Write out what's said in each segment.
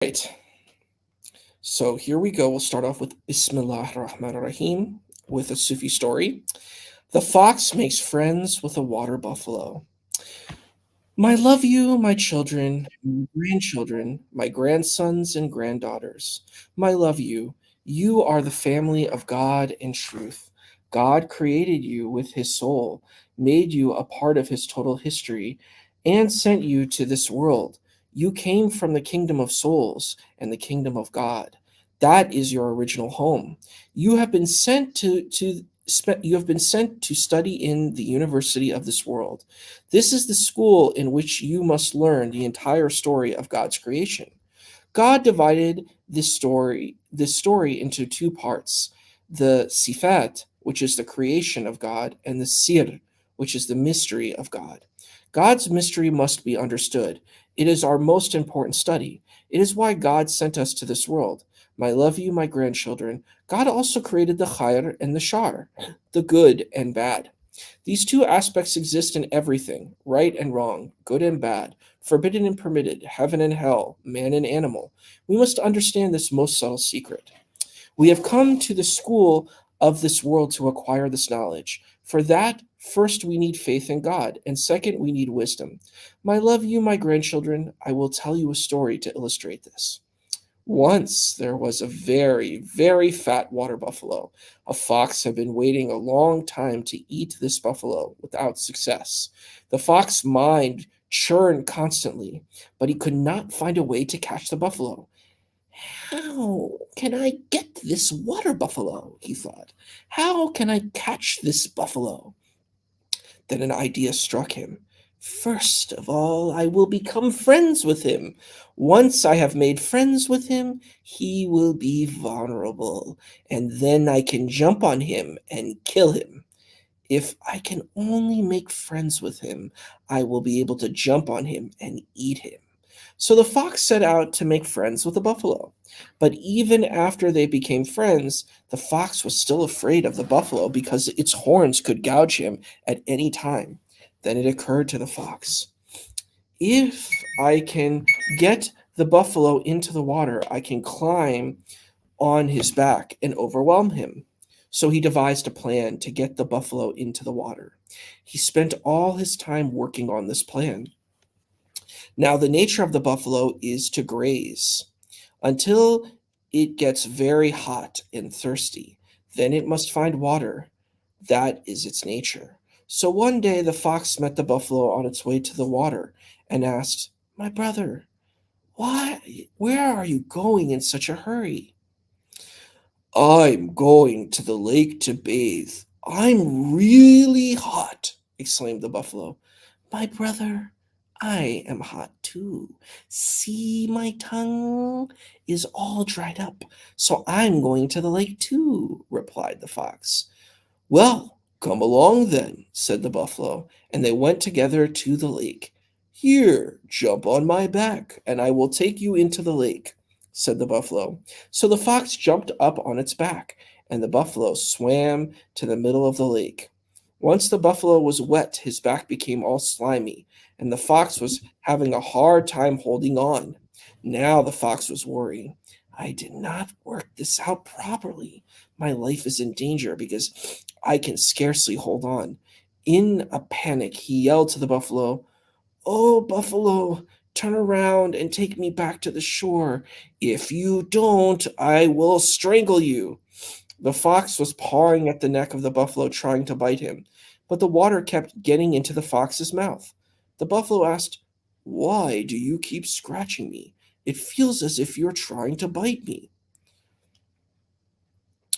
Right. So here we go. We'll start off with Bismillah ar-Rahman ar-Rahim with a Sufi story. The fox makes friends with a water buffalo. My love you, my children, my grandchildren, my grandsons and granddaughters. My love you. You are the family of God and truth. God created you with his soul, made you a part of his total history, and sent you to this world. You came from the kingdom of souls and the kingdom of God. That is your original home. You have been sent you have been sent to study in the university of this world. This is the school in which you must learn the entire story of God's creation. God divided this story into two parts: the sifat, which is the creation of God, and the sir, which is the mystery of God. God's mystery must be understood. It is our most important study. It is why God sent us to this world. My love you, my grandchildren. God also created the khair and the shar, the good and bad. These two aspects exist in everything: right and wrong, good and bad, forbidden and permitted, heaven and hell, man and animal. We must understand this most subtle secret. We have come to the school of this world to acquire this knowledge. For that, first we need faith in God, and second, we need wisdom. My love you, my grandchildren, I will tell you a story to illustrate this. Once there was a very, very fat water buffalo. A fox had been waiting a long time to eat this buffalo without success. The fox's mind churned constantly, but he could not find a way to catch the buffalo. How can I get this water buffalo? He thought. How can I catch this buffalo? Then an idea struck him. First of all, I will become friends with him. Once I have made friends with him, he will be vulnerable, and then I can jump on him and kill him. If I can only make friends with him, I will be able to jump on him and eat him. So the fox set out to make friends with the buffalo. But even after they became friends, the fox was still afraid of the buffalo because its horns could gouge him at any time. Then it occurred to the fox, if I can get the buffalo into the water, I can climb on his back and overwhelm him. So he devised a plan to get the buffalo into the water. He spent all his time working on this plan. Now, the nature of the buffalo is to graze until it gets very hot and thirsty. Then it must find water. That is its nature. So one day the fox met the buffalo on its way to the water and asked, My brother, where are you going in such a hurry? I'm going to the lake to bathe. I'm really hot, exclaimed the buffalo. My brother, I am hot too. See, my tongue is all dried up, so I'm going to the lake too, replied the fox. Well, come along then, said the buffalo, and they went together to the lake. Here, jump on my back, and I will take you into the lake, said the buffalo. So the fox jumped up on its back, and the buffalo swam to the middle of the lake. Once the buffalo was wet, his back became all slimy, and the fox was having a hard time holding on. Now the fox was worrying. I did not work this out properly. My life is in danger because I can scarcely hold on. In a panic, he yelled to the buffalo, Oh, buffalo, turn around and take me back to the shore. If you don't, I will strangle you. The fox was pawing at the neck of the buffalo, trying to bite him, but the water kept getting into the fox's mouth. The buffalo asked, Why do you keep scratching me? It feels as if you're trying to bite me.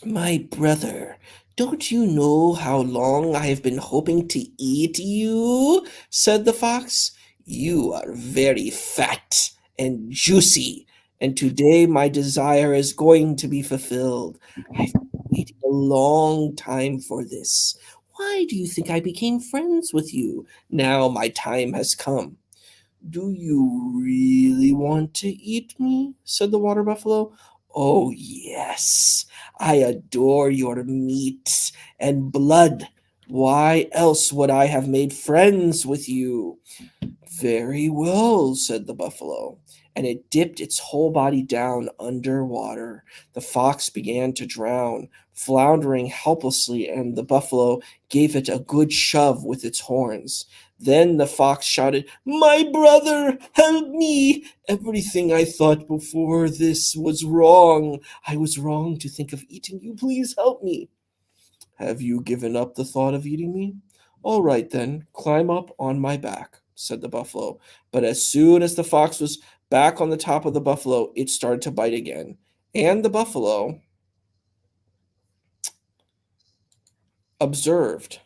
My brother, don't you know how long I have been hoping to eat you? Said the fox. You are very fat and juicy, and today my desire is going to be fulfilled. I've waited a long time for this. Why do you think I became friends with you? Now my time has come. Do you really want to eat me? Said the water buffalo. Oh, yes, I adore your meat and blood. Why else would I have made friends with you? Very well, said the buffalo. and it dipped its whole body down underwater. The fox began to drown, floundering helplessly, and the buffalo gave it a good shove with its horns. Then the fox shouted, "My brother, help me! Everything I thought before this was wrong. I was wrong to think of eating you. Please help me." "Have you given up the thought of eating me? All right, then, climb up on my back," said the buffalo. But as soon as the fox was back on the top of the buffalo, it started to bite again. And the buffalo observed,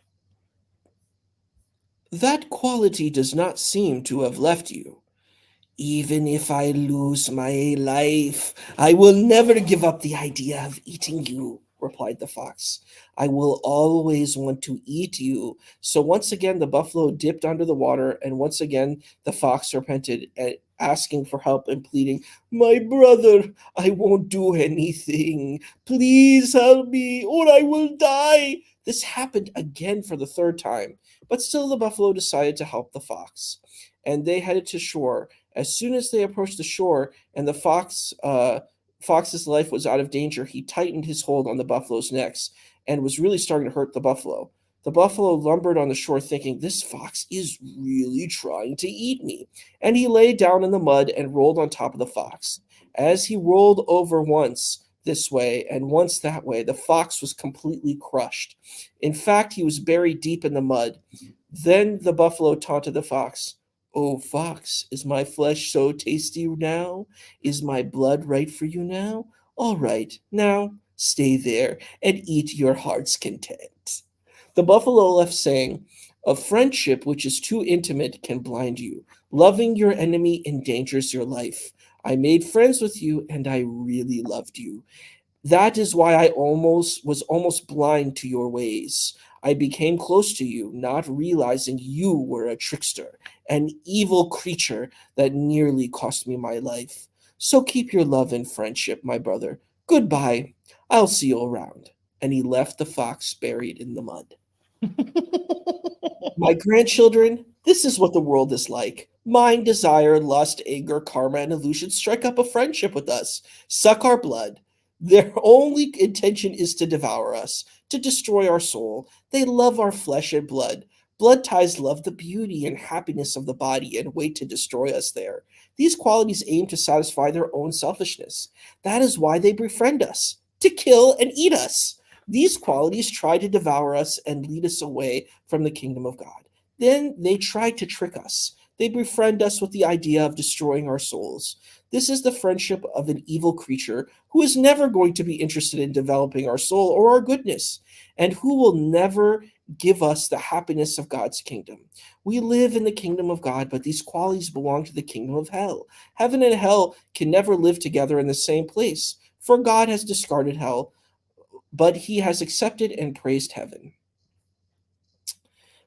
"That quality does not seem to have left you. Even if I lose my life, I will never give up the idea of eating you," replied the fox. "I will always want to eat you." So once again, the buffalo dipped under the water, and once again, the fox repented, asking for help and pleading, "My brother, I won't do anything. Please help me, or I will die." This happened again for the third time, but still the buffalo decided to help the fox, and they headed to shore. As soon as they approached the shore and the fox's life was out of danger, he tightened his hold on the buffalo's necks and was really starting to hurt the buffalo. The buffalo lumbered on the shore, thinking, "This fox is really trying to eat me." And he lay down in the mud and rolled on top of the fox. As he rolled over once this way and once that way, the fox was completely crushed. In fact, he was buried deep in the mud. Then the buffalo taunted the fox. "Oh, fox, is my flesh so tasty now? Is my blood right for you now? All right, now stay there and eat your heart's content." The buffalo left, saying, "A friendship which is too intimate can blind you. Loving your enemy endangers your life. I made friends with you and I really loved you. That is why I almost blind to your ways. I became close to you, not realizing you were a trickster, an evil creature that nearly cost me my life. So keep your love and friendship, my brother. Goodbye. I'll see you around." And he left the fox buried in the mud. My grandchildren, this is what the world is like. Mind, desire, lust, anger, karma, and illusion strike up a friendship with us, suck our blood. Their only intention is to devour us, to destroy our soul. They love our flesh and blood. Blood ties love the beauty and happiness of the body and wait to destroy us there. These qualities aim to satisfy their own selfishness. That is why they befriend us, to kill and eat us. These qualities try to devour us and lead us away from the kingdom of God. Then they try to trick us. They befriend us with the idea of destroying our souls. This is the friendship of an evil creature who is never going to be interested in developing our soul or our goodness, and who will never give us the happiness of God's kingdom. We live in the kingdom of God, but these qualities belong to the kingdom of hell. Heaven and hell can never live together in the same place, for God has discarded hell, but he has accepted and praised heaven.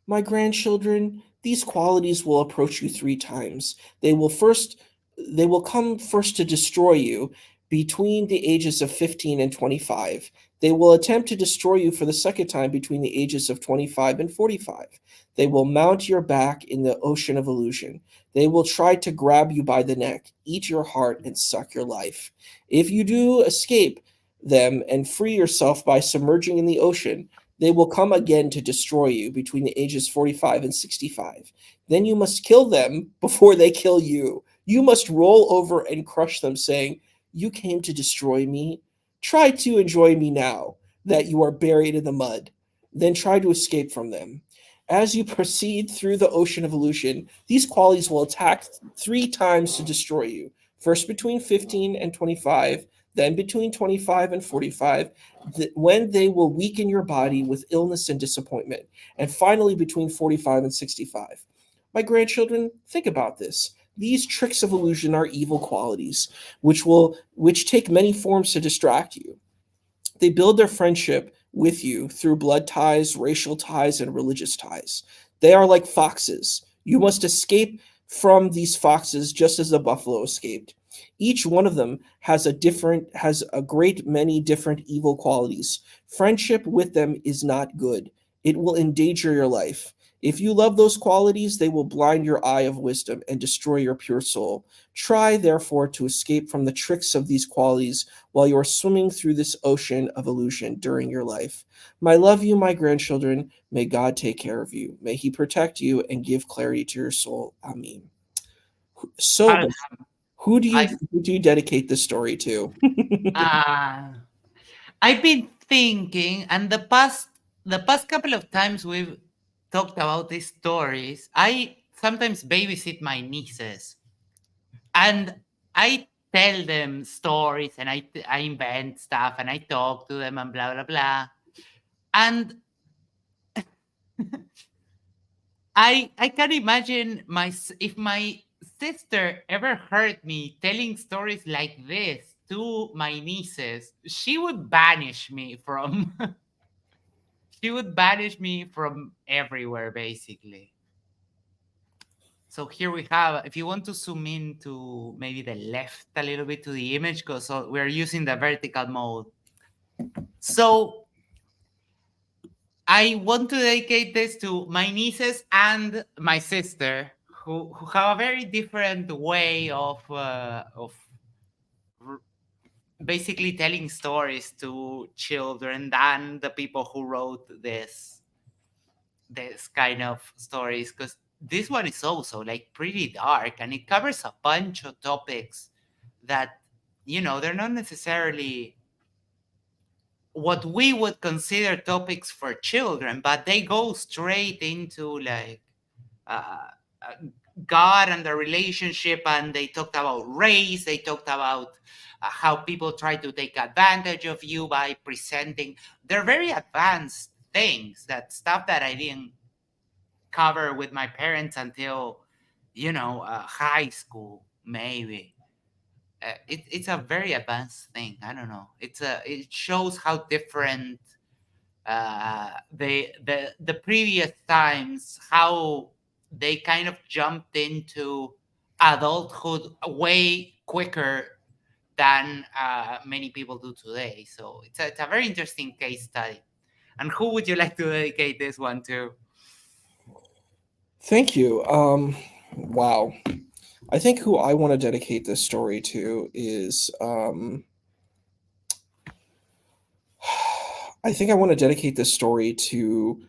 My grandchildren, these qualities will approach you three times. They will come first to destroy you between the ages of 15 and 25. They will attempt to destroy you for the second time between the ages of 25 and 45. They will mount your back in the ocean of illusion. They will try to grab you by the neck, eat your heart, and suck your life. If you do escape them and free yourself by submerging in the ocean, they will come again to destroy you between the ages 45 and 65. Then you must kill them before they kill you. You must roll over and crush them, saying, "You came to destroy me. Try to enjoy me now that you are buried in the mud. Then try to escape from them." As you proceed through the ocean of illusion, these qualities will attack three times to destroy you. First between 15 and 25, then between 25 and 45, when they will weaken your body with illness and disappointment, and finally between 45 and 65. My grandchildren, think about this. These tricks of illusion are evil qualities, which take many forms to distract you. They build their friendship with you through blood ties, racial ties, and religious ties. They are like foxes. You must escape from these foxes just as the buffalo escaped. Each one of them has a great many different evil qualities. Friendship with them is not good. It will endanger your life. If you love those qualities, they will blind your eye of wisdom and destroy your pure soul. Try, therefore, to escape from the tricks of these qualities while you are swimming through this ocean of illusion during your life. I love you, my grandchildren. May God take care of you. May He protect you and give clarity to your soul. Amen. So, I, who do you I, dedicate this story to? uh, I've been thinking, and the past couple of times we've talked about these stories, I sometimes babysit my nieces, and I tell them stories, and I invent stuff, and I talk to them, and blah blah blah. And I can imagine if my sister ever heard me telling stories like this to my nieces, she would banish me from she would banish me from everywhere basically. So here we have, if you want to zoom in to maybe the left a little bit to the image, because we're using the vertical mode. So I want to dedicate this to my nieces and my sister, who have a very different way of r- basically telling stories to children than the people who wrote this kind of stories. Because this one is also like pretty dark, and it covers a bunch of topics that, they're not necessarily what we would consider topics for children, but they go straight into like uh, uh, God and the relationship, and they talked about race. They talked about how people try to take advantage of you by presenting. They're very advanced things. That stuff that I didn't cover with my parents until high school, maybe. It's a very advanced thing. I don't know. It shows how different the previous times, how they kind of jumped into adulthood way quicker than many people do today. So it's a very interesting case study. And who would you like to dedicate this one to? Thank you. Wow. I think who I want to dedicate this story to is I think I want to dedicate this story to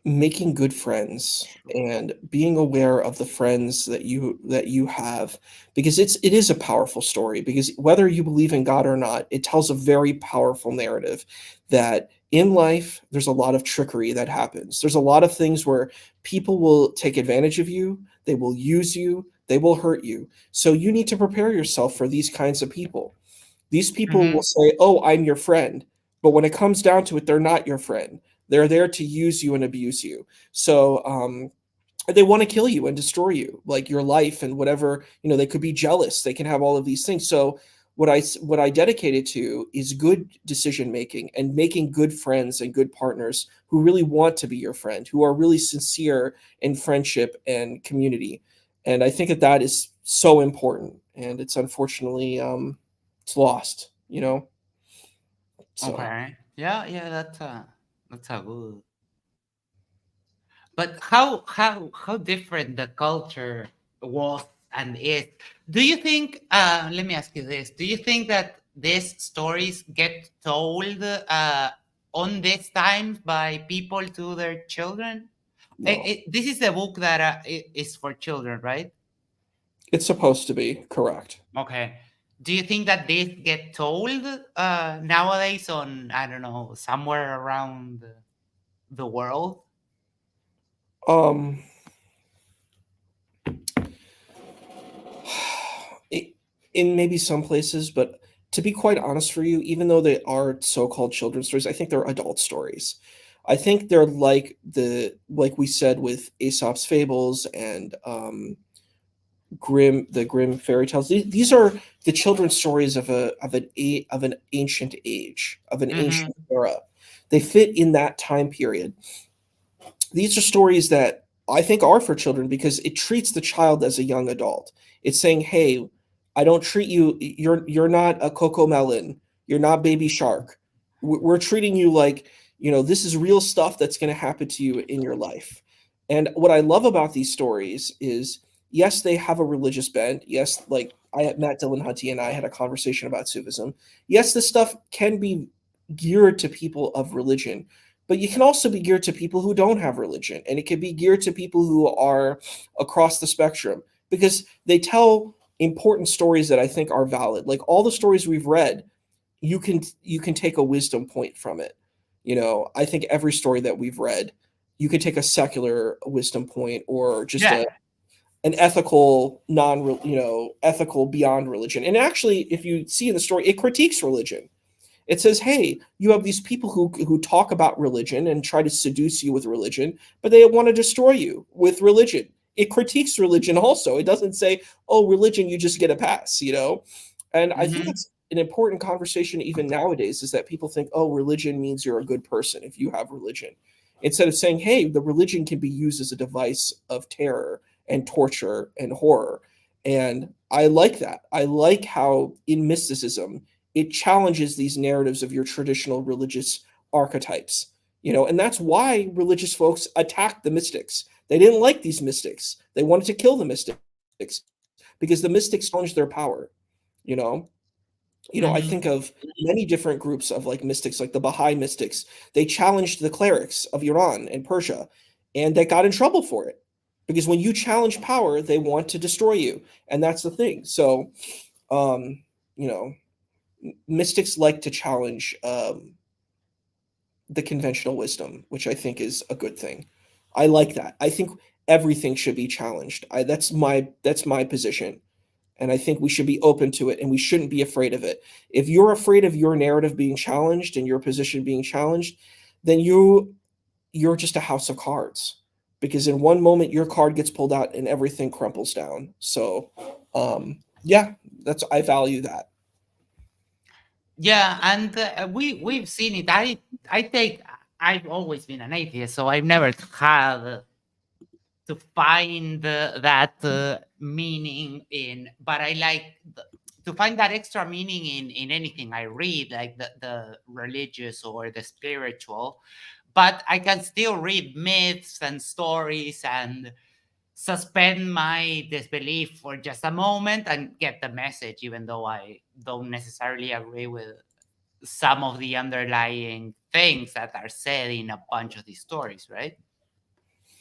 making good friends and being aware of the friends that you have, because it is a powerful story, because whether you believe in God or not, it tells a very powerful narrative that in life there's a lot of trickery that happens. There's a lot of things where people will take advantage of you, they will use you, they will hurt you. So you need to prepare yourself for these kinds of people. These people will Hmm. say, "Oh, I'm your friend," but when it comes down to it, they're not your friend. They're there to use you and abuse you. So they want to kill you and destroy you, like your life and whatever. They could be jealous. They can have all of these things. So what I dedicate it to is good decision making and making good friends and good partners who really want to be your friend, who are really sincere in friendship and community. And I think that is so important. And it's unfortunately it's lost. So Okay. Yeah, yeah, that's a good. But how different the culture was and is. Do you think? Let me ask you this: do you think that these stories get told on this time by people to their children? no, This is the book that is for children, right? it's supposed to be correct. Okay. Do you think that these get told nowadays on, I don't know, somewhere around the world? Um, it, in maybe some places, but to be quite honest for you, even though they are so-called children's stories, I think they're adult stories. I think they're like we said with Aesop's fables and the Grimm fairy tales. These are the children's stories of an ancient age, of an Mm-hmm. ancient era. They fit in that time period. These are stories that I think are for children because it treats the child as a young adult. It's saying, "Hey, I don't treat you. You're not a Coco Melon. You're not Baby Shark. We're treating you like." This is real stuff that's going to happen to you in your life. And what I love about these stories is, yes, they have a religious bent. Yes, like Matt Dillon-Hunty and I had a conversation about Sufism. Yes, this stuff can be geared to people of religion, but you can also be geared to people who don't have religion, and it can be geared to people who are across the spectrum, because they tell important stories that I think are valid. Like all the stories we've read, you can take a wisdom point from it. I think every story that we've read, you could take a secular wisdom point, or just Yeah. an ethical ethical beyond religion. And actually, if you see in the story, it critiques religion. It says, hey, you have these people who talk about religion and try to seduce you with religion, but they want to destroy you with religion. It critiques religion also. It doesn't say, oh, religion, you just get a pass. And I think Hmm. that's an important conversation even nowadays, is that people think, oh, religion means you're a good person if you have religion. Instead of saying, hey, the religion can be used as a device of terror and torture and horror. And I like that. I like how in mysticism, it challenges these narratives of your traditional religious archetypes. And that's why religious folks attacked the mystics. They didn't like these mystics. They wanted to kill the mystics because the mystics challenged their power. You know, I Hmm. think of many different groups of like mystics, like the Baha'i mystics. They challenged the clerics of Iran and Persia, and they got in trouble for it, because when you challenge power, they want to destroy you, and that's the thing. So, um, you know, mystics like to challenge the conventional wisdom, which I think is a good thing. I like that. I think everything should be challenged. That's my position, and I think we should be open to it, and we shouldn't be afraid of it. If you're afraid of your narrative being challenged and your position being challenged, then you're just a house of cards, because in one moment your card gets pulled out and everything crumples down. So, yeah, that's I value that. Yeah, and we've seen it. I've always been an atheist, so I've never had to find that meaning in, but I like to find that extra meaning in anything I read, like the religious or the spiritual. But I can still read myths and stories and suspend my disbelief for just a moment and get the message, even though I don't necessarily agree with some of the underlying things that are said in a bunch of these stories, right?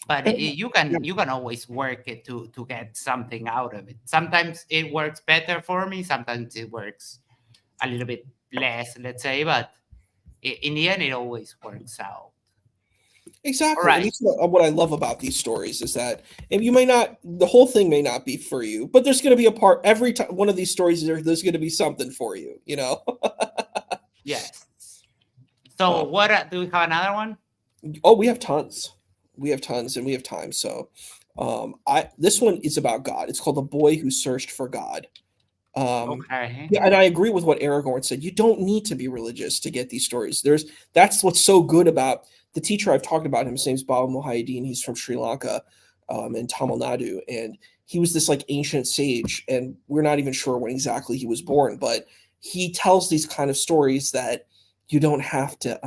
But you Yeah, can always work it to get something out of it. Sometimes it works better for me, sometimes it works a little bit less, let's say, but in the end it always works out. All exactly. And right. that's what I love about these stories, is that, and you may not, the whole thing may not be for you, but there's going to be a part every time one of these stories. There's going to be something for you. Yes. Uh, So what do we have another one? oh, we have tons. We have tons, and we have time. So, I this one is about God. It's called "The Boy Who Searched for God." Okay. Yeah, and I agree with what Aragorn said. You don't need to be religious to get these stories. That's what's so good about the teacher I've talked about him. His name's Baba Muhyiddin. He's from Sri Lanka, in Tamil Nadu, and he was this like ancient sage, and we're not even sure when exactly he was born, but he tells these kind of stories that you don't have to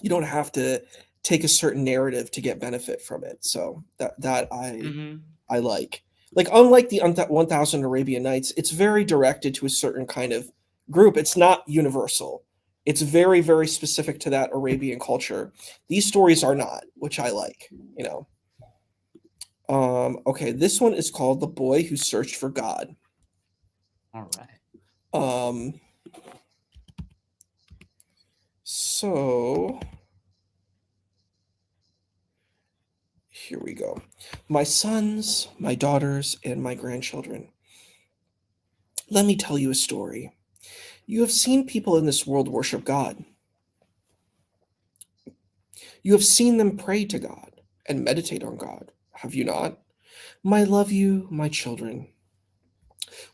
you don't have to take a certain narrative to get benefit from it. So that Hmm. I like. Like, unlike the 1000 Arabian Nights, it's very directed to a certain kind of group. It's not universal. It's very, very specific to that Arabian culture. These stories are not, which I like, you know. Okay, this one is called The Boy Who Searched for God. All right. Um, so here we go. My sons, my daughters, and my grandchildren. Let me tell you a story. You have seen people in this world worship God. You have seen them pray to God and meditate on God, have you not? My love you, my children.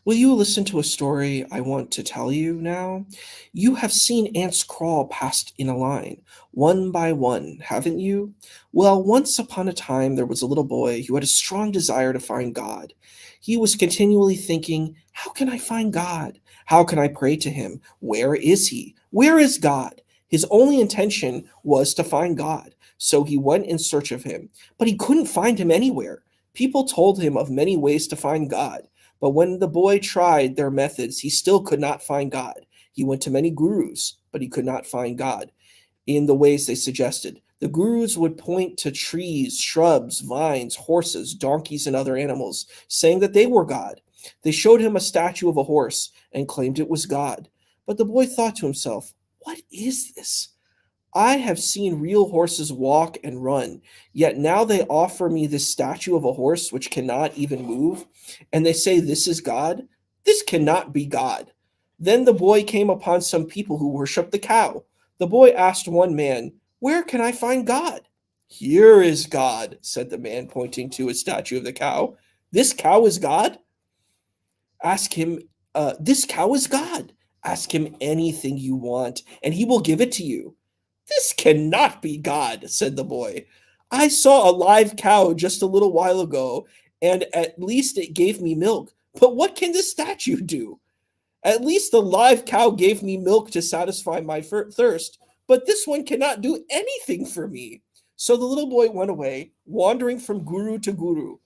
Will you listen to a story I want to tell you now? You have seen ants crawl past in a line, one by one, haven't you? Well, once upon a time, there was a little boy who had a strong desire to find God. He was continually thinking, how can I find God? How can I pray to him? Where is he? Where is God? His only intention was to find God, so he went in search of him, but he couldn't find him anywhere. People told him of many ways to find God, but when the boy tried their methods, he still could not find God. He went to many gurus, but he could not find God in the ways they suggested. The gurus would point to trees, shrubs, vines, horses, donkeys, and other animals, saying that they were God. They showed him a statue of a horse and claimed it was God. But the boy thought to himself, what is this? I have seen real horses walk and run, yet now they offer me this statue of a horse which cannot even move, and they say this is God? This cannot be God. Then the boy came upon some people who worship the cow. The boy asked one man, where can I find God? Here is God, said the man, pointing to a statue of the cow. This cow is God? Ask him, this cow is God. Ask him anything you want, and he will give it to you. This cannot be God, said the boy. I saw a live cow just a little while ago, and at least it gave me milk. But what can this statue do? At least the live cow gave me milk to satisfy my thirst, but this one cannot do anything for me. So the little boy went away, wandering from guru to guru.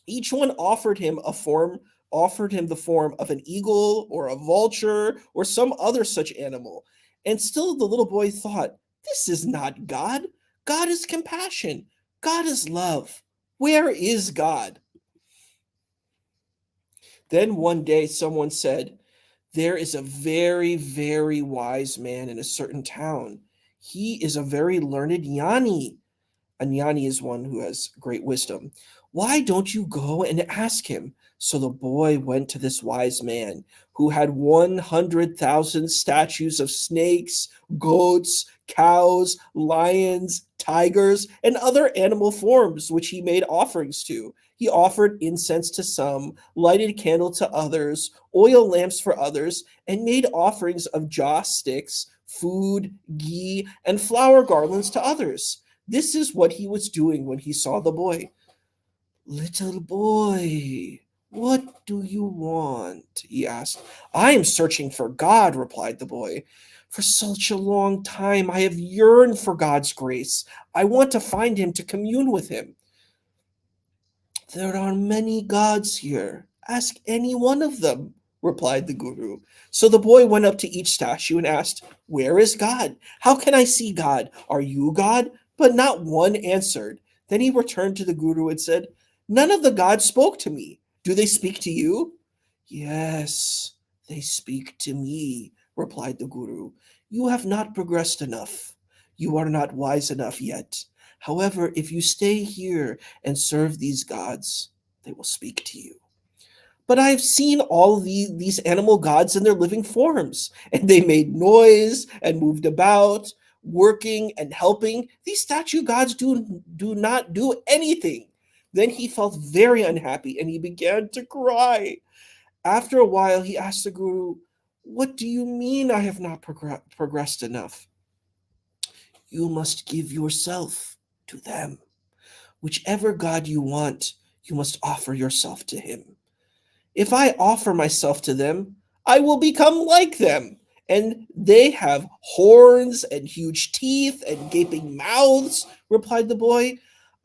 Each one offered him the form of an eagle or a vulture or some other such animal. And still the little boy thought, this is not God. God is compassion. God is love. Where is God? Then one day someone said, there is a very, very wise man in a certain town. He is a very learned Jnani. A Jnani is one who has great wisdom. Why don't you go and ask him? So the boy went to this wise man who had 100,000 statues of snakes, goats, cows, lions, tigers, and other animal forms, which he made offerings to. He offered incense to some, lighted candle to others, oil lamps for others, and made offerings of joss sticks, food, ghee, and flower garlands to others. This is what he was doing when he saw the boy. Little boy, what do you want? He asked. I am searching for God, replied the boy. For such a long time I have yearned for God's grace. I want to find him to commune with him. There are many gods here. Ask any one of them, replied the guru. So the boy went up to each statue and asked, where is God? How can I see God? Are you God? But not one answered. Then he returned to the guru and said, none of the gods spoke to me. Do they speak to you? Yes, they speak to me, replied the guru. You have not progressed enough. You are not wise enough yet. However, if you stay here and serve these gods, they will speak to you. But I've seen all these animal gods in their living forms, and they made noise and moved about, working and helping. These statue gods do not do anything. Then he felt very unhappy and he began to cry. After a while, he asked the guru, what do you mean I have not progressed enough? You must give yourself to them. Whichever God you want, you must offer yourself to him. If I offer myself to them, I will become like them. And they have horns and huge teeth and gaping mouths, replied the boy.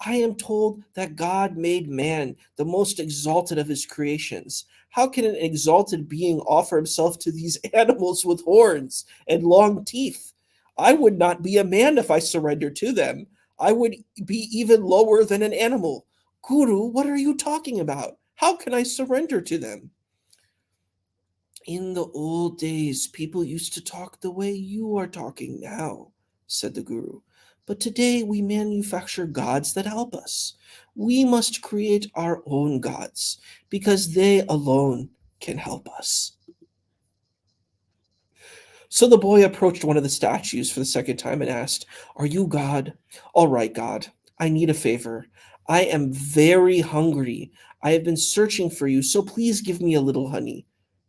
I am told that God made man the most exalted of his creations. How can an exalted being offer himself to these animals with horns and long teeth? I would not be a man if I surrendered to them. I would be even lower than an animal. Guru, what are you talking about? How can I surrender to them? In the old days, people used to talk the way you are talking now, said the guru. But today we manufacture gods that help us. We must create our own gods because they alone can help us. So the boy approached one of the statues for the second time and asked, are you God? All right, God, I need a favor. I am very hungry. I have been searching for you, so please give me a little honey.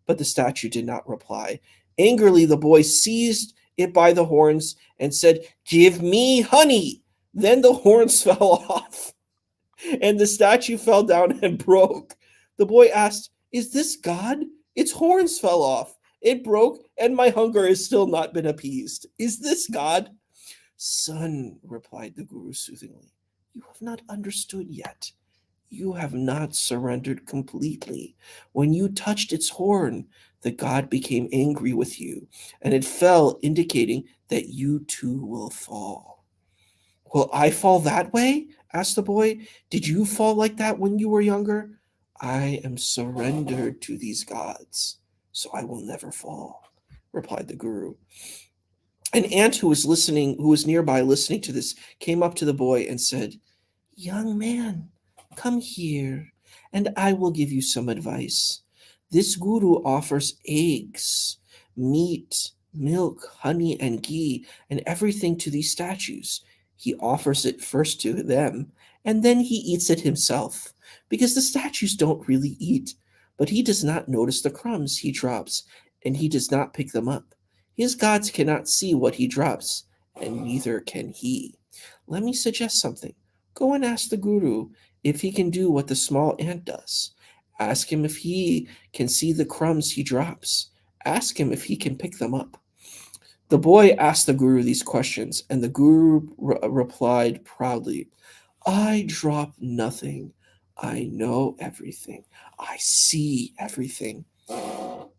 But the statue did not reply. Angrily, the boy seized it by the horns and said, give me honey. Then the horns fell off and the statue fell down and broke. The boy asked, is this God? Its horns fell off It broke, and my hunger has still not been appeased. Is this God? Son, replied the Guru soothingly, you have not understood yet. You have not surrendered completely. When you touched its horn, the god became angry with you, and it fell, indicating that you too will fall. Will I fall that way? Asked the boy. Did you fall like that when you were younger? I am surrendered to these gods, so I will never fall, replied the Guru. An ant who was nearby listening to this, came up to the boy and said, Young man, come here, and I will give you some advice. This guru offers eggs, meat, milk, honey, and ghee, and everything to these statues. He offers it first to them, and then he eats it himself, because the statues don't really eat. But he does not notice the crumbs he drops, and he does not pick them up. His gods cannot see what he drops, and neither can he. Let me suggest something. Go and ask the Guru if he can do what the small ant does. Ask him if he can see the crumbs he drops. Ask him if he can pick them up. The boy asked the Guru these questions, and the Guru replied proudly, I drop nothing. I know everything. I see everything.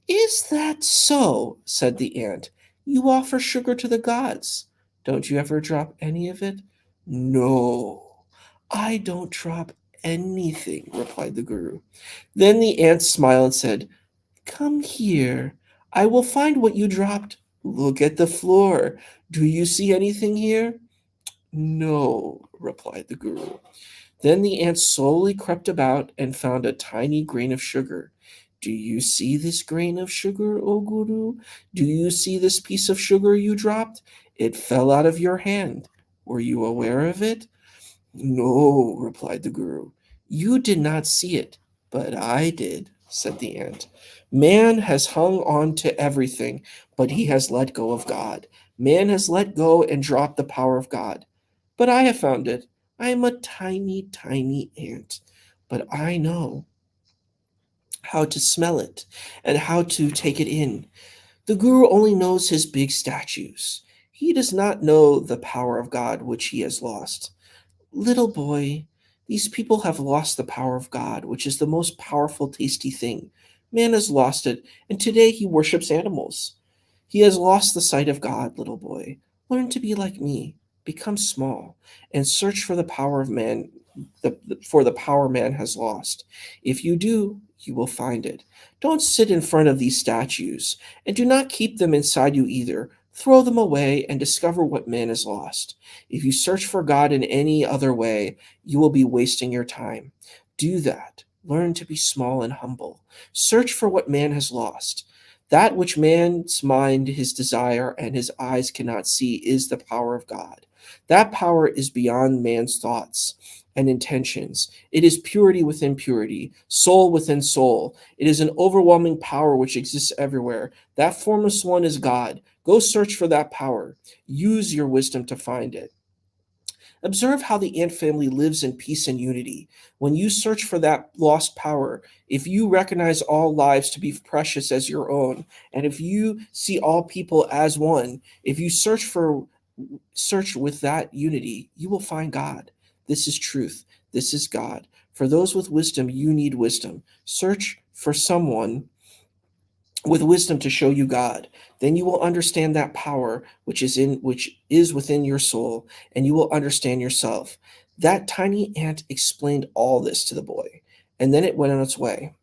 Is that so? Said the ant. You offer sugar to the gods. Don't you ever drop any of it? No, I don't drop anything, replied the Guru. Then the ant smiled and said, Come here. I will find what you dropped. Look at the floor. Do you see anything here? No, replied the Guru. Then the ant slowly crept about and found a tiny grain of sugar. Do you see this grain of sugar, O Guru? Do you see this piece of sugar you dropped? It fell out of your hand. Were you aware of it? No, replied the Guru. You did not see it, but I did, said the ant. Man has hung on to everything, but he has let go of God. Man has let go and dropped the power of God. But I have found it. I am a tiny, tiny ant, but I know how to smell it and how to take it in. The Guru only knows his big statues. He does not know the power of God which he has lost. Little boy, these people have lost the power of God, which is the most powerful, tasty thing. Man has lost it, and today he worships animals. He has lost the sight of God, little boy. Learn to be like me. Become small and search for the power of man, for the power man has lost. If you do, you will find it. Don't sit in front of these statues, and do not keep them inside you either. Throw them away and discover what man has lost. If you search for God in any other way, you will be wasting your time. Do that. Learn to be small and humble. Search for what man has lost. That which man's mind, his desire, and his eyes cannot see is the power of God. That power is beyond man's thoughts and intentions. It is purity within purity, soul within soul. It is an overwhelming power which exists everywhere. That formless one is God. Go search for that power. Use your wisdom to find it. Observe how the ant family lives in peace and unity. When you search for that lost power, if you recognize all lives to be precious as your own, and if you see all people as one, if you search with that unity, you will find God. This is truth. This is God. For those with wisdom, you need wisdom. Search for someone with wisdom to show you God. Then you will understand that power which is within your soul, and you will understand yourself. That tiny ant explained all this to the boy, and then it went on its way.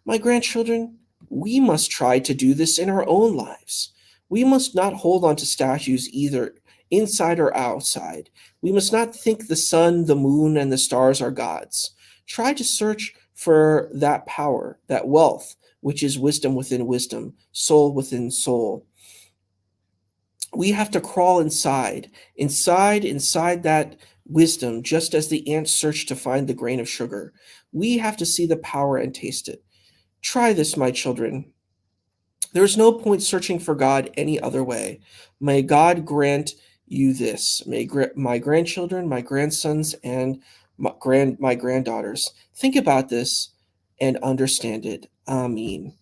My grandchildren, we must try to do this in our own lives. We must not hold on to statues either inside or outside. We must not think the sun, the moon, and the stars are gods. Try to search for that power, that wealth, which is wisdom within wisdom, soul within soul. We have to crawl inside that wisdom, just as the ants search to find the grain of sugar. We have to see the power and taste it. Try this, my children. There is no point searching for God any other way. May God grant you this. May my grandchildren, my grandsons, and my granddaughters think about this and understand it. Amen.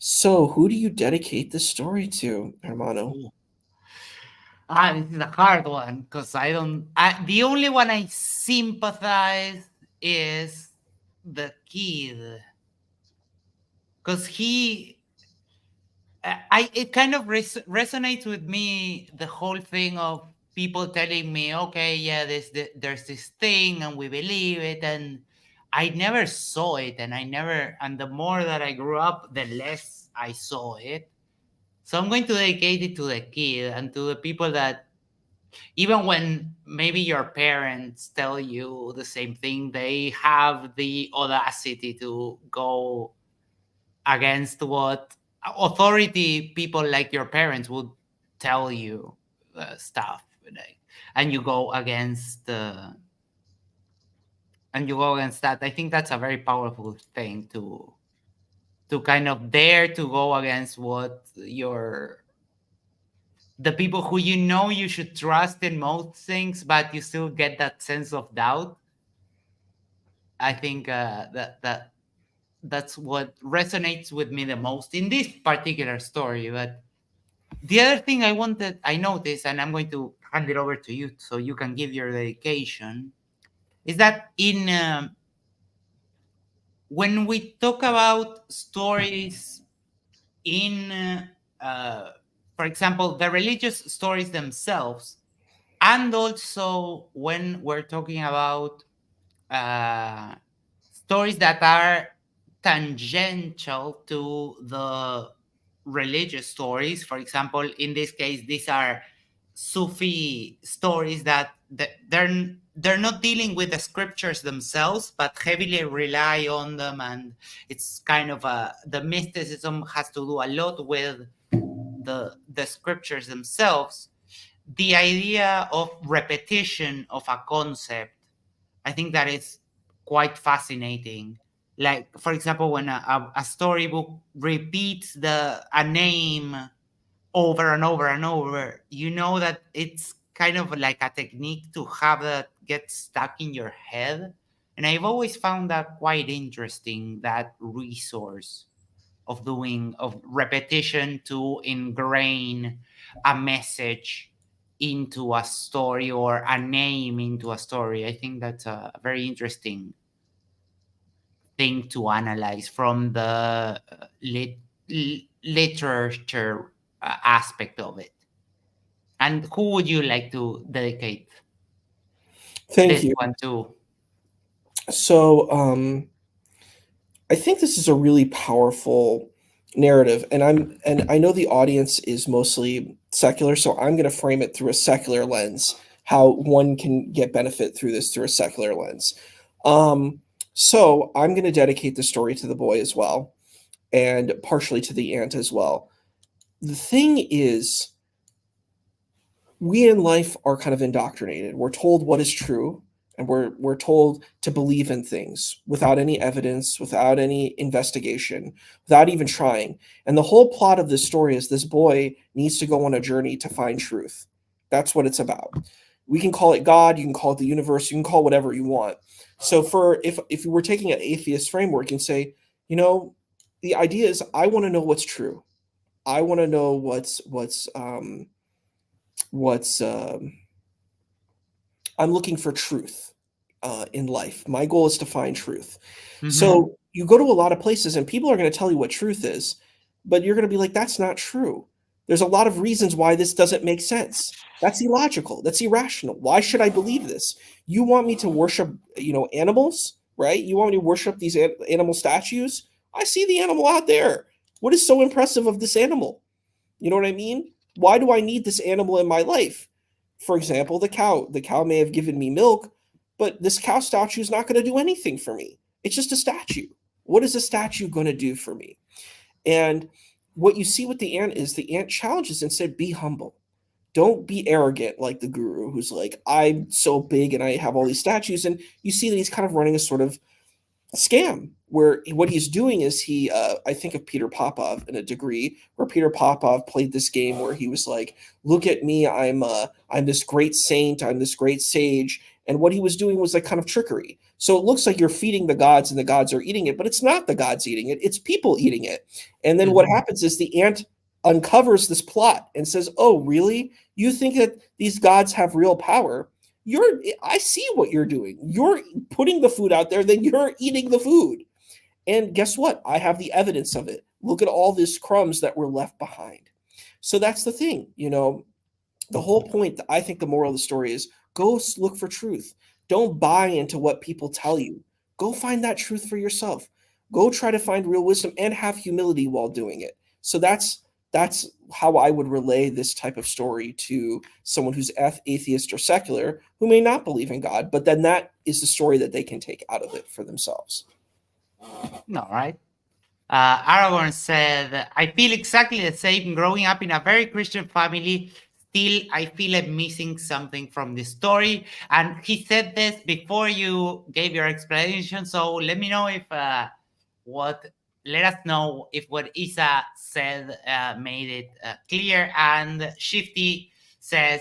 So, who do you dedicate this story to, Hermano? Ooh. This is a hard one because I don't. The only one I sympathize is the kid, because it kind of resonates with me, the whole thing of people telling me, okay, yeah, there's this thing and we believe it, and I never saw it, and the more that I grew up, the less I saw it. So I'm going to dedicate it to the kid and to the people that, even when maybe your parents tell you the same thing, they have the audacity to go against what authority people like your parents would tell you, stuff, like, and you go against that. I think that's a very powerful thing to kind of dare to go against what the people who you should trust in most things, but you still get that sense of doubt. I think that's what resonates with me the most in this particular story. But the other thing I noticed, and I'm going to hand it over to you so you can give your dedication, is that when we talk about stories in, for example, the religious stories themselves, and also when we're talking about uh, stories that are tangential to the religious stories. For example, in this case, these are Sufi stories that they're not dealing with the scriptures themselves, but heavily rely on them, and it's kind of the mysticism has to do a lot with the scriptures themselves. The idea of repetition of a concept, I think that is quite fascinating. Like, for example, when a storybook repeats a name over and over and over, you know that it's kind of like a technique to have that get stuck in your head. And I've always found that quite interesting, that resource of repetition to ingrain a message into a story, or a name into a story. I think that's a very interesting thing to analyze from the literature aspect of it. And who would you like to dedicate Thank this you. one to? So, I think this is a really powerful narrative, and I know the audience is mostly secular, so I'm going to frame it through a secular lens. How one can get benefit through this through a secular lens. Um, so I'm going to dedicate the story to the boy as well, and partially to the aunt as well. The thing is, we in life are kind of indoctrinated. We're told what is true, and we're told to believe in things without any evidence, without any investigation, without even trying. And the whole plot of this story is this boy needs to go on a journey to find truth. That's what it's about. We can call it God, you can call it the universe, you can call it whatever you want. So for if you were taking an atheist framework and say, you know, the idea is I want to know what's true. I want to know what's I'm looking for truth in life. My goal is to find truth. Mhm. So you go to a lot of places and people are going to tell you what truth is, but you're going to be like, that's not true. There's a lot of reasons why this doesn't make sense. That's illogical. That's irrational. Why should I believe this? You want me to worship, animals, right? You want me to worship these animal statues? I see the animal out there. What is so impressive of this animal? You know what I mean? Why do I need this animal in my life? For example, the cow. The cow may have given me milk, but this cow statue is not going to do anything for me. It's just a statue. What is a statue going to do for me? And what you see with the ant is the ant challenges and said, be humble. Don't be arrogant like the guru who's like, I'm so big and I have all these statues. And you see that he's kind of running a sort of scam where what he's doing is I think of Peter Popov in a degree where Peter Popov played this game where he was like, look at me, I'm this great saint, I'm this great sage, and what he was doing was like kind of trickery. So it looks like you're feeding the gods and the gods are eating it, but it's not the gods eating it, it's people eating it. And then what Mhm. happens is the ant uncovers this plot and says, "Oh, really? You think that these gods have real power? I see what you're doing. You're putting the food out there, then you're eating the food. And guess what? I have the evidence of it. Look at all these crumbs that were left behind." So that's the thing, the whole point. I think the moral of the story is go look for truth. Don't buy into what people tell you. Go find that truth for yourself. Go try to find real wisdom and have humility while doing it. So that's how I would relay this type of story to someone who's atheist or secular who may not believe in God, but then that is the story that they can take out of it for themselves. No, right? Aragorn said, I feel exactly the same growing up in a very Christian family. Still, I feel I'm missing something from the story. And he said this before you gave your explanation. So let me know if let us know if what Isa said made it clear. And Shifty says,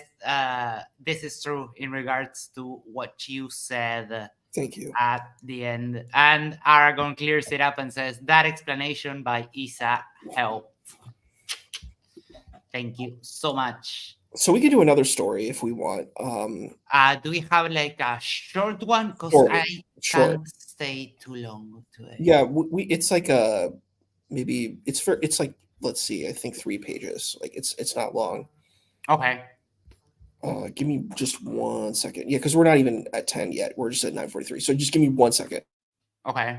this is true in regards to what you said Thank you. at the end. And Aragorn clears it up and says, that explanation by Isa helped. Thank you so much. So we could do another story if we want. Do we have like a short one? Because Short, I short. can't stay too long today. Yeah, it's like maybe it's like, let's see, I think 3 pages. Like it's not long. Okay. Give me just 1 second. Yeah, because we're not even at 10 yet. We're just at 9:43. So just give me 1 second. Okay.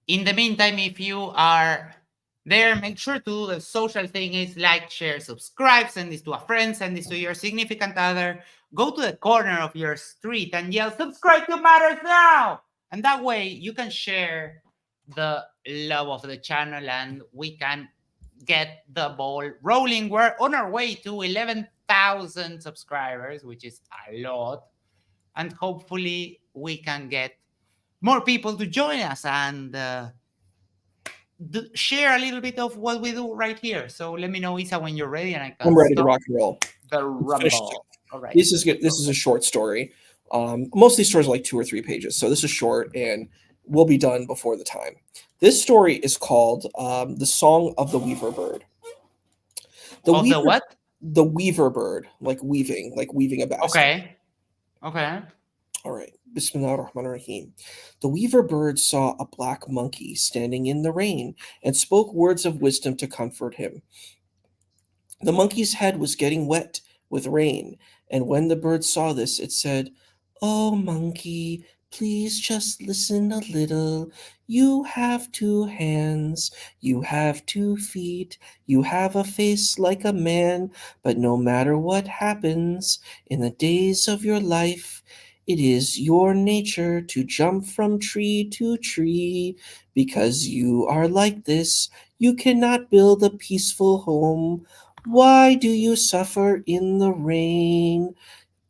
In the meantime, if you are there, make sure to do the social thing is like, share, subscribe, send this to a friend, send this to your significant other. Go to the corner of your street and yell, subscribe to Matters Now! And that way you can share the love of the channel and we can get the ball rolling. We're on our way to 11,000 subscribers, which is a lot. And hopefully we can get more people to join us and share a little bit of what we do right here. So let me know, Isa, when you're ready, and I can I'm ready to stop rock and roll. the Let's finish this rumble. off. All right. This is good. This is a short story. Most of these stories are like 2 or 3 pages, so this is short and we'll be done before the time. This story is called "The Song of the Weaver Bird." The Of the weaver, what? the weaver bird, like weaving a basket. Okay. Okay. All right. Bismillah ar-Rahman ar-Rahim. The weaver bird saw a black monkey standing in the rain and spoke words of wisdom to comfort him. The monkey's head was getting wet with rain, and when the bird saw this, it said, "Oh, monkey, please just listen a little. You have 2 hands, you have 2 feet, you have a face like a man, but no matter what happens in the days of your life, it is your nature to jump from tree to tree. Because you are like this, you cannot build a peaceful home. Why do you suffer in the rain,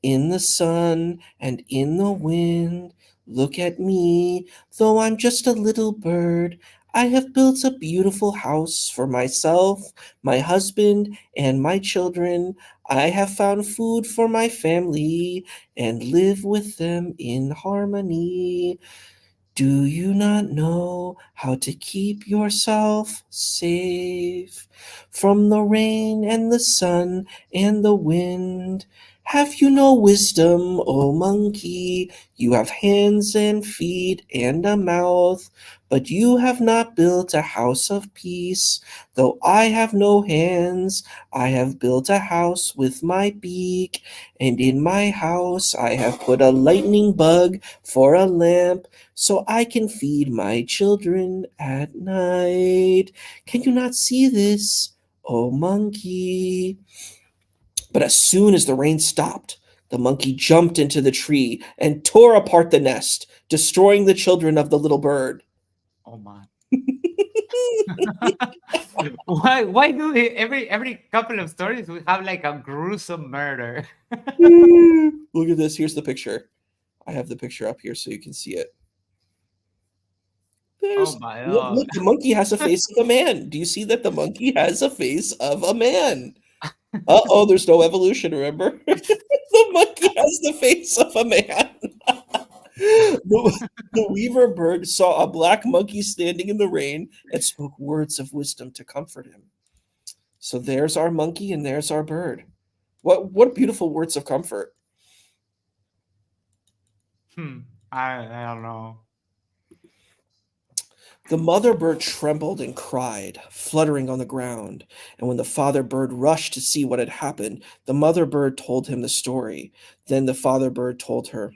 in the sun, and in the wind? Look at me, though I'm just a little bird. I have built a beautiful house for myself, my husband, and my children. I have found food for my family and live with them in harmony. Do you not know how to keep yourself safe from the rain and the sun and the wind? Have you no wisdom, O monkey? You have hands and feet and a mouth, but you have not built a house of peace. Though I have no hands, I have built a house with my beak, and in my house I have put a lightning bug for a lamp, so I can feed my children at night. Can you not see this, oh monkey? But as soon as the rain stopped, the monkey jumped into the tree and tore apart the nest, destroying the children of the little bird. Oh my. Why do we, every couple of stories we have like a gruesome murder? Look at this. Here's the picture. I have the picture up here so you can see it. Oh my Look, god. look, the monkey has a face of a man. Do you see that the monkey has a face of a man? Uh-oh, there's no evolution, remember? The monkey has the face of a man. The weaver bird saw a black monkey standing in the rain and spoke words of wisdom to comfort him. So there's our monkey and there's our bird. What beautiful words of comfort. Hmm. I don't know. The mother bird trembled and cried, fluttering on the ground, and when the father bird rushed to see what had happened, the mother bird told him the story. Then the father bird told her,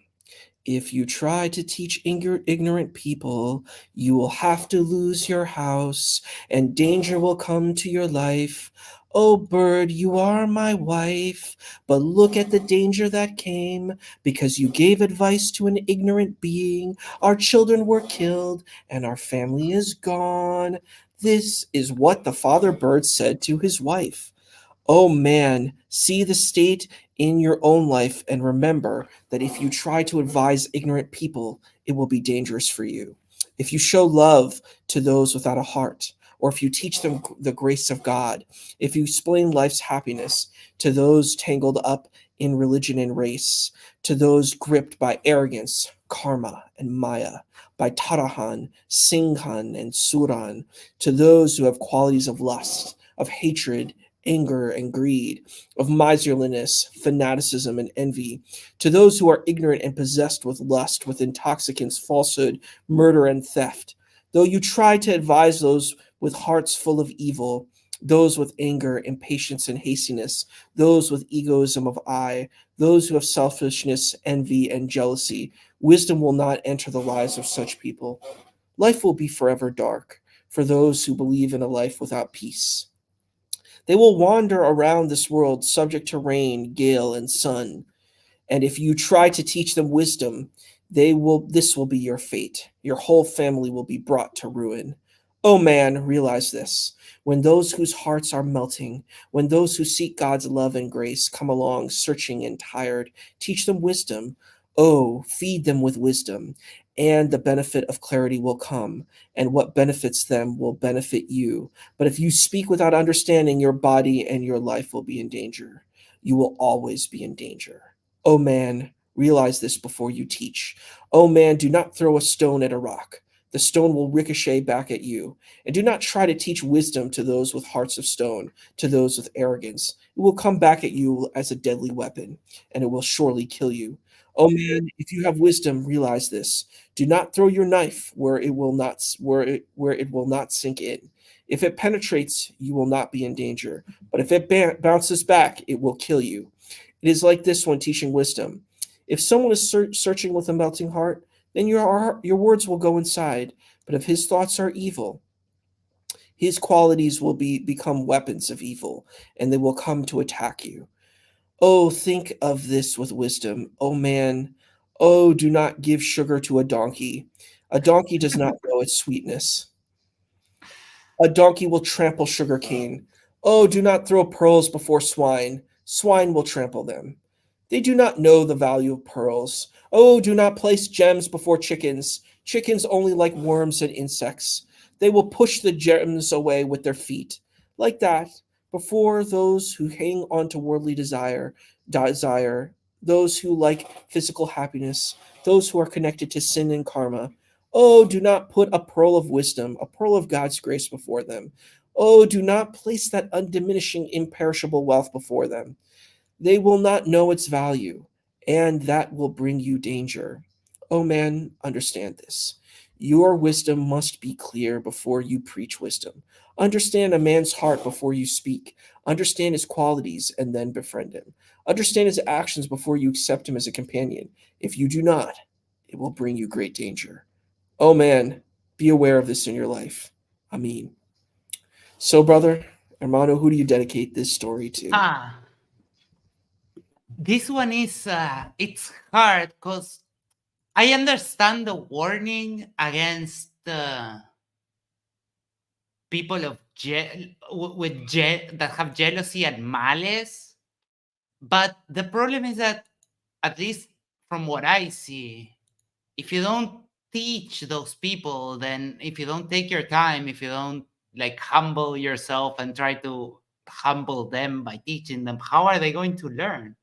"If you try to teach ignorant people, you will have to lose your house, and danger will come to your life. Oh, bird, you are my wife, but look at the danger that came because you gave advice to an ignorant being. Our children were killed, and our family is gone." This is what the father bird said to his wife. Oh man, see the state in your own life and remember that if you try to advise ignorant people, it will be dangerous for you. If you show love to those without a heart, or if you teach them the grace of God, if you explain life's happiness to those tangled up in religion and race, to those gripped by arrogance, karma, and maya, by tarahan, singhan, and suran, to those who have qualities of lust, of hatred, anger and greed, of miserliness, fanaticism, and envy, to those who are ignorant and possessed with lust, with intoxicants, falsehood, murder, and theft. Though you try to advise those with hearts full of evil, those with anger, impatience, and hastiness, those with egoism of I, those who have selfishness, envy, and jealousy, wisdom will not enter the lives of such people. Life will be forever dark for those who believe in a life without peace. They will wander around this world subject to rain, gale, and sun. And if you try to teach them wisdom, this will be your fate. Your whole family will be brought to ruin. Oh man, realize this. When those whose hearts are melting, when those who seek God's love and grace come along searching and tired, teach them wisdom. Oh, feed them with wisdom, and the benefit of clarity will come, and what benefits them will benefit you. But if you speak without understanding, your body and your life will be in danger. You will always be in danger. Oh man, realize this before you teach. Oh man, do not throw a stone at a rock. The stone will ricochet back at you. And do not try to teach wisdom to those with hearts of stone, to those with arrogance. It will come back at you as a deadly weapon, and it will surely kill you. Oh man, if you have wisdom, realize this. Do not throw your knife where it will not sink in. If it penetrates, you will not be in danger. But if it bounces back, it will kill you. It is like this when teaching wisdom. If someone is searching with a melting heart, then your words will go inside. But if his thoughts are evil, his qualities will become weapons of evil, and they will come to attack you. Oh, think of this with wisdom. Oh man, oh, do not give sugar to a donkey. A donkey does not know its sweetness. A donkey will trample sugar cane. Oh, do not throw pearls before swine. Swine will trample them. They do not know the value of pearls. Oh, do not place gems before chickens. Chickens only like worms and insects. They will push the gems away with their feet. Like that, before those who hang on to worldly desire, those who like physical happiness, those who are connected to sin and karma. Oh, do not put a pearl of wisdom, a pearl of God's grace before them. Oh, do not place that undiminishing, imperishable wealth before them. They will not know its value, and that will bring you danger. Oh man, understand this. Your wisdom must be clear before you preach wisdom. Understand a man's heart before you speak. Understand his qualities and then befriend him. Understand his actions before you accept him as a companion. If you do not, it will bring you great danger. Oh man, be aware of this in your life. Amin. So, brother, hermano, who do you dedicate this story to? Ah, this one is it's hard because I understand the warning against people that have jealousy and malice, but the problem is that, at least from what I see, if you don't teach those people, then if you don't take your time, if you don't like humble yourself and try to humble them by teaching them, how are they going to learn?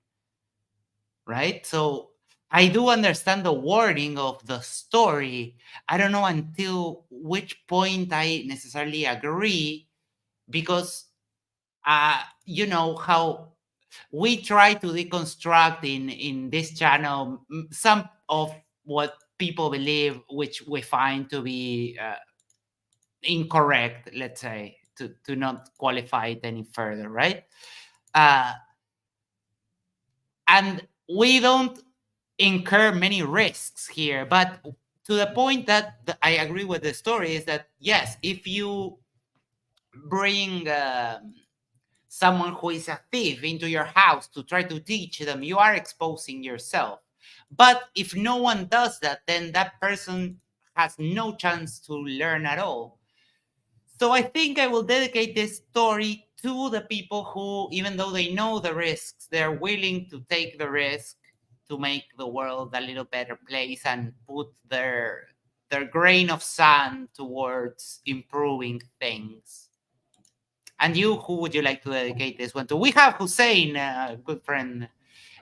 Right? So I do understand the wording of the story. I don't know until which point I necessarily agree, because you know how we try to deconstruct in this channel some of what people believe, which we find to be incorrect, let's say, to not qualify it any further, right? uh, and we don't incur many risks here, but to the point that I agree with the story is that yes, if you bring someone who is a thief into your house to try to teach them, you are exposing yourself. But if no one does that, then that person has no chance to learn at all. So I think I will dedicate this story to the people who, even though they know the risks, they're willing to take the risk to make the world a little better place and put their grain of sand towards improving things. And you, who would you like to dedicate this one to? We have Hussein, a good friend,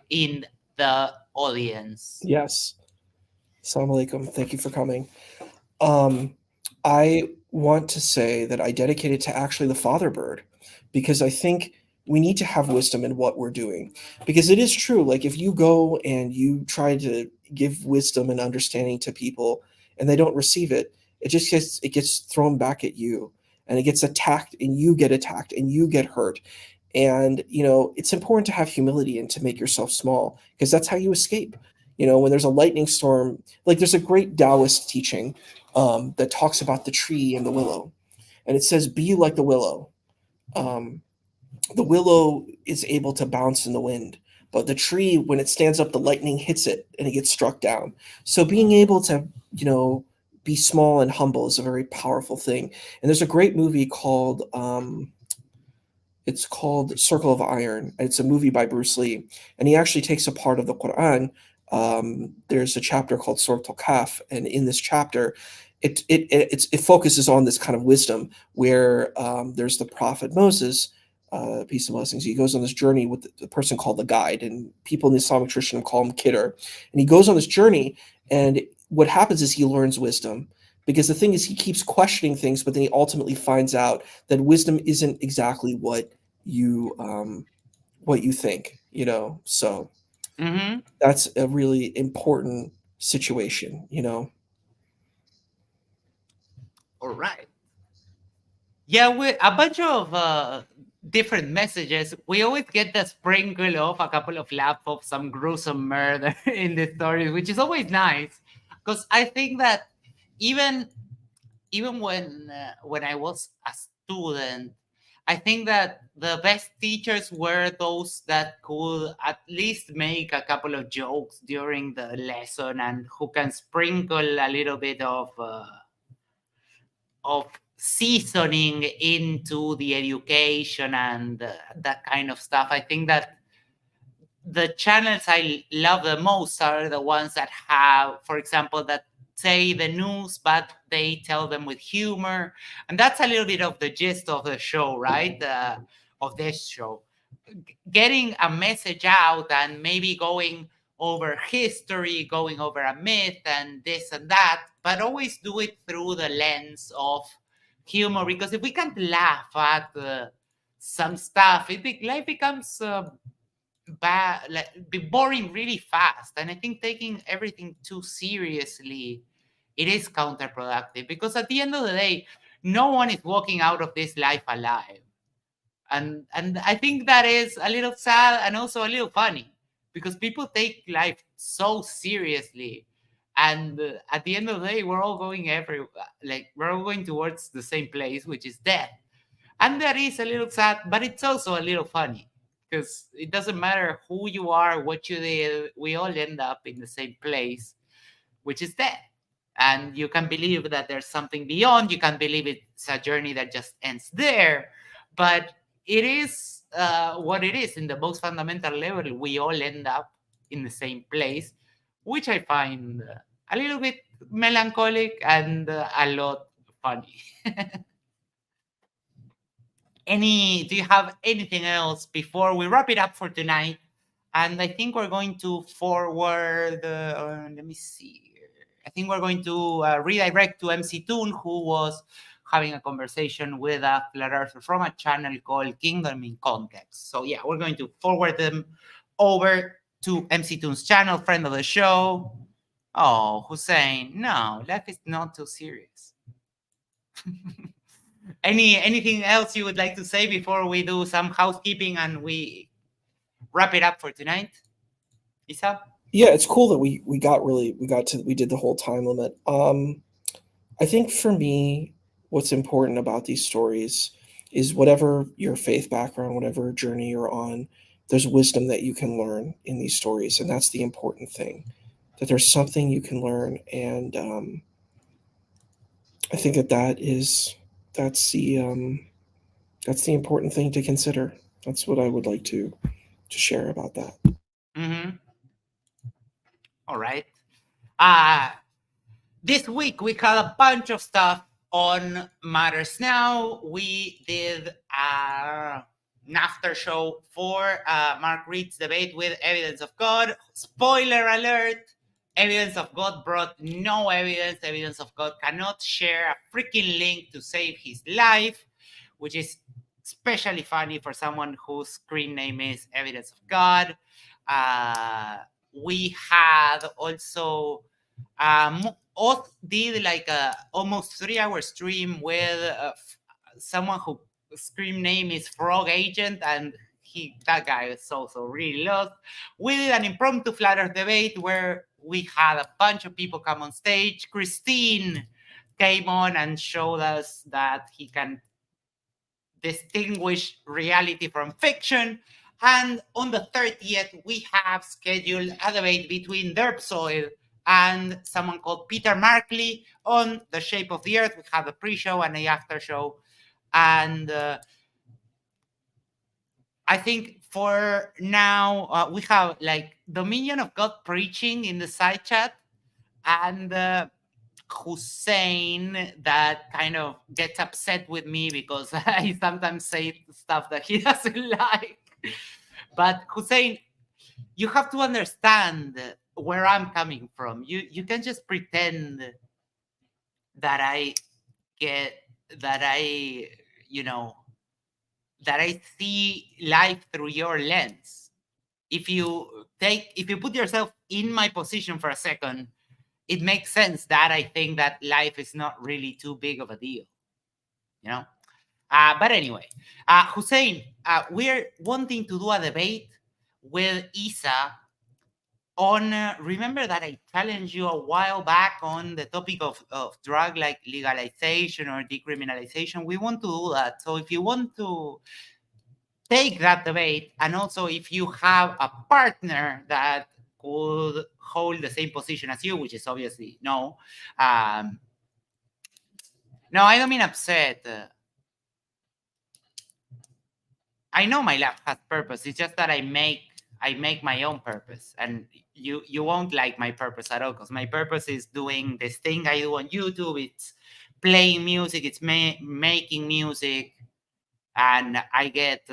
in the audience. Yes. Assalamu alaikum. Thank you for coming. I want to say that I dedicate it to actually the father bird, because I think we need to have wisdom in what we're doing. Because it is true, like if you go and you try to give wisdom and understanding to people and they don't receive it, it gets thrown back at you, and it gets attacked, and you get attacked, and you get hurt. And it's important to have humility and to make yourself small, because that's how you escape. When there's a lightning storm, like there's a great Taoist teaching that talks about the tree and the willow, and it says, "Be like the willow." Um, the willow is able to bounce in the wind, but the tree, when it stands up, the lightning hits it and it gets struck down. So being able to, be small and humble is a very powerful thing. And there's a great movie called it's called Circle of Iron. It's a movie by Bruce Lee, and he actually takes a part of the Quran. There's a chapter called Surah Al-Kahf, and in this chapter, it focuses on this kind of wisdom where there's the prophet Moses, peace and blessings. He goes on this journey with the person called the guide, and people in the Islamic tradition call him Khidr. And he goes on this journey, and what happens is he learns wisdom. Because the thing is, he keeps questioning things, but then he ultimately finds out that wisdom isn't exactly what you think. So Mm-hmm. that's a really important situation. All right. Yeah, a bunch of different messages. We always get the sprinkle of a couple of laughs of some gruesome murder in the stories, which is always nice, because I think that even even when I was a student, I think that the best teachers were those that could at least make a couple of jokes during the lesson and who can sprinkle a little bit of seasoning into the education and that kind of stuff. I think that the channels I love the most are the ones that have, for example, that say the news, but they tell them with humor. And that's a little bit of the gist of the show, right? Of this show. Getting a message out and maybe going over history, going over a myth and this and that, but always do it through the lens of humor. Because if we can't laugh at some stuff, life becomes bad, like, be boring really fast. And I think taking everything too seriously, it is counterproductive, because at the end of the day, no one is walking out of this life alive. And I think that is a little sad and also a little funny, because people take life so seriously. And at the end of the day, we're all going we're all going towards the same place, which is death. And that is a little sad, but it's also a little funny, because it doesn't matter who you are, what you did, we all end up in the same place, which is death. And you can believe that there's something beyond. You can believe it's a journey that just ends there. But it is what it is. In the most fundamental level, we all end up in the same place, which I find a little bit melancholic and a lot funny. Do you have anything else before we wrap it up for tonight? And I think we're going to forward. Let me see. I think we're going to redirect to MC Toon, who was having a conversation with a flat earther from a channel called Kingdom in Context. So yeah, we're going to forward them over to MC Toon's channel, friend of the show. Oh, Hussein, no, life is not too serious. Anything else you would like to say before we do some housekeeping and we wrap it up for tonight? Isa? Yeah, it's cool that we did the whole time limit. I think for me, what's important about these stories is whatever your faith background, whatever journey you're on, there's wisdom that you can learn in these stories, and that's the important thing. That there's something you can learn, and I think that's that's the important thing to consider. That's what I would like to share about that. Mm-hmm. All right. This week we had a bunch of stuff on Matters Now. We did an after show for Mark Reed's debate with Evidence of God. Spoiler alert, Evidence of God brought no evidence. Evidence of God cannot share a freaking link to save his life, which is especially funny for someone whose screen name is Evidence of God. We had also did like a almost 3-hour stream with someone who screen name is Frog Agent, and that guy is also really lost. We did an impromptu flat earth debate where we had a bunch of people come on stage. Christine came on and showed us that he can distinguish reality from fiction. And on the 30th, we have scheduled a debate between Derpsoil and someone called Peter Markley on The Shape of the Earth. We have a pre-show and a after show. And I think for now, we have like Dominion of God preaching in the side chat, and Hussein that kind of gets upset with me because I sometimes say stuff that he doesn't like. But Hussein, you have to understand where I'm coming from. You can just pretend that I get that I you know that I see life through your lens. If you put yourself in my position for a second, it makes sense that I think that life is not really too big of a deal, you know. But anyway, Hussein, we're wanting to do a debate with Isa on. Remember that I challenged you a while back on the topic of drug like legalization or decriminalization. We want to do that. So if you want to take that debate, and also if you have a partner that could hold the same position as you, which is obviously no. No, I don't mean upset. I know my life has purpose. It's just that I make my own purpose, and you won't like my purpose at all, because my purpose is doing this thing I do on YouTube. It's playing music. It's making music, and I get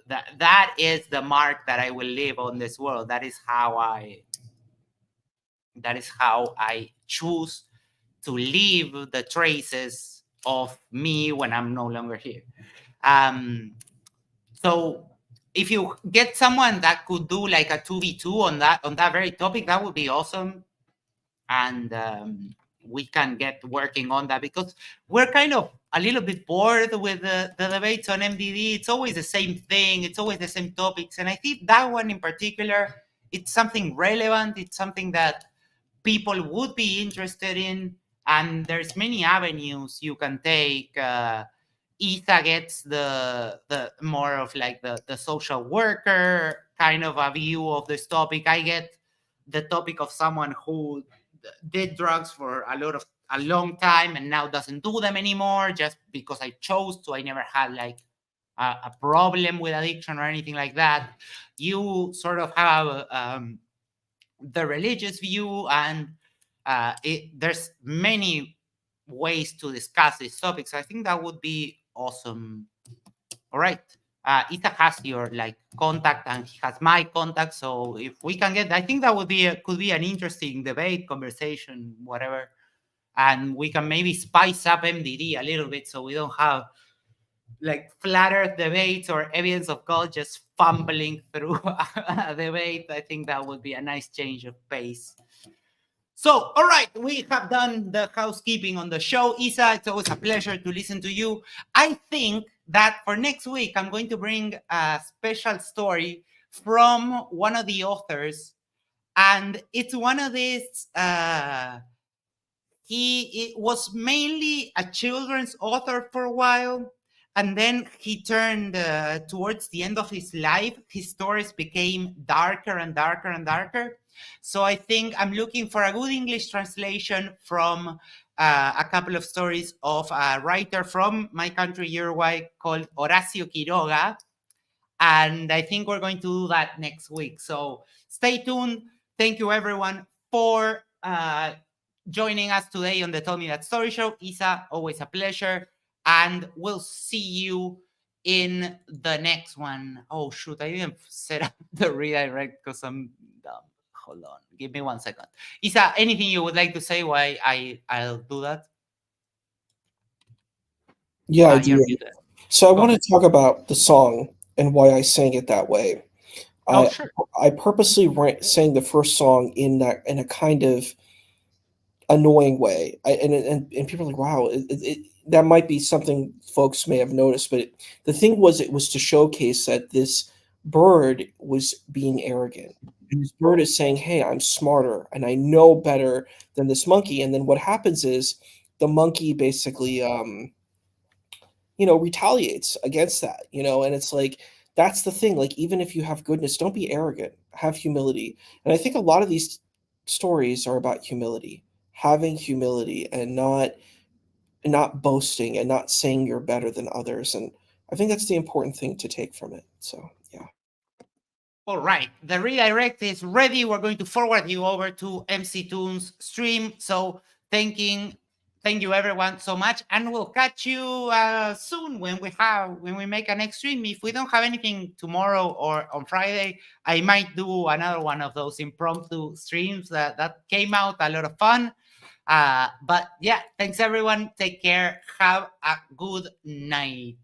that is the mark that I will live on this world. That is how I choose to leave the traces of me when I'm no longer here. So if you get someone that could do like a 2v2 on that very topic, that would be awesome. And we can get working on that, because we're kind of a little bit bored with the debates on MDD. It's always the same thing. It's always the same topics. And I think that one in particular, it's something relevant. It's something that people would be interested in. And there's many avenues you can take. Isa gets the more of like the social worker kind of a view of this topic. I get the topic of someone who did drugs for a long time and now doesn't do them anymore just because I chose to. I never had like a problem with addiction or anything like that. You sort of have the religious view, and there's many ways to discuss these topics. I think that would be awesome. All right. Isa has your like contact, and he has my contact. So if we can get, I think that would be could be an interesting debate, conversation, whatever, and we can maybe spice up MDD a little bit, so we don't have like flat Earth debates or evidence of God just fumbling through a debate. I think that would be a nice change of pace. So, all right, we have done the housekeeping on the show. Isa, it's always a pleasure to listen to you. I think that for next week, I'm going to bring a special story from one of the authors. And it's one of these, he was mainly a children's author for a while. And then he turned towards the end of his life, his stories became darker and darker and darker. So I think I'm looking for a good English translation from a couple of stories of a writer from my country, Uruguay, called Horacio Quiroga. And I think we're going to do that next week. So stay tuned. Thank you, everyone, for joining us today on the Tell Me That Story Show. Isa, always a pleasure. And we'll see you in the next one. Oh, shoot. I didn't set up the redirect because I'm dumb. Hold on. Give me 1 second. Isa, anything you would like to say why I'll do that? Yeah, I You're do. muted. So I Go want ahead. to talk about the song and why I sang it that way. Oh, I sure. I purposely sang the first song in a kind of annoying way. And people are like, wow, that might be something folks may have noticed, but the thing was, it was to showcase that this bird was being arrogant. And this bird is saying, hey, I'm smarter and I know better than this monkey. And then what happens is the monkey basically retaliates against that, and it's like, that's the thing. Like, even if you have goodness, don't be arrogant, have humility. And I think a lot of these stories are about humility, having humility, and not boasting and not saying you're better than others. And I think that's the important thing to take from it. So yeah. All right, the redirect is ready. We're going to forward you over to MC Tunes stream. So thank you everyone so much, and we'll catch you soon when we make a next stream. If we don't have anything tomorrow or on Friday, I might do another one of those impromptu streams that came out a lot of fun. But yeah, thanks everyone. Take care. Have a good night.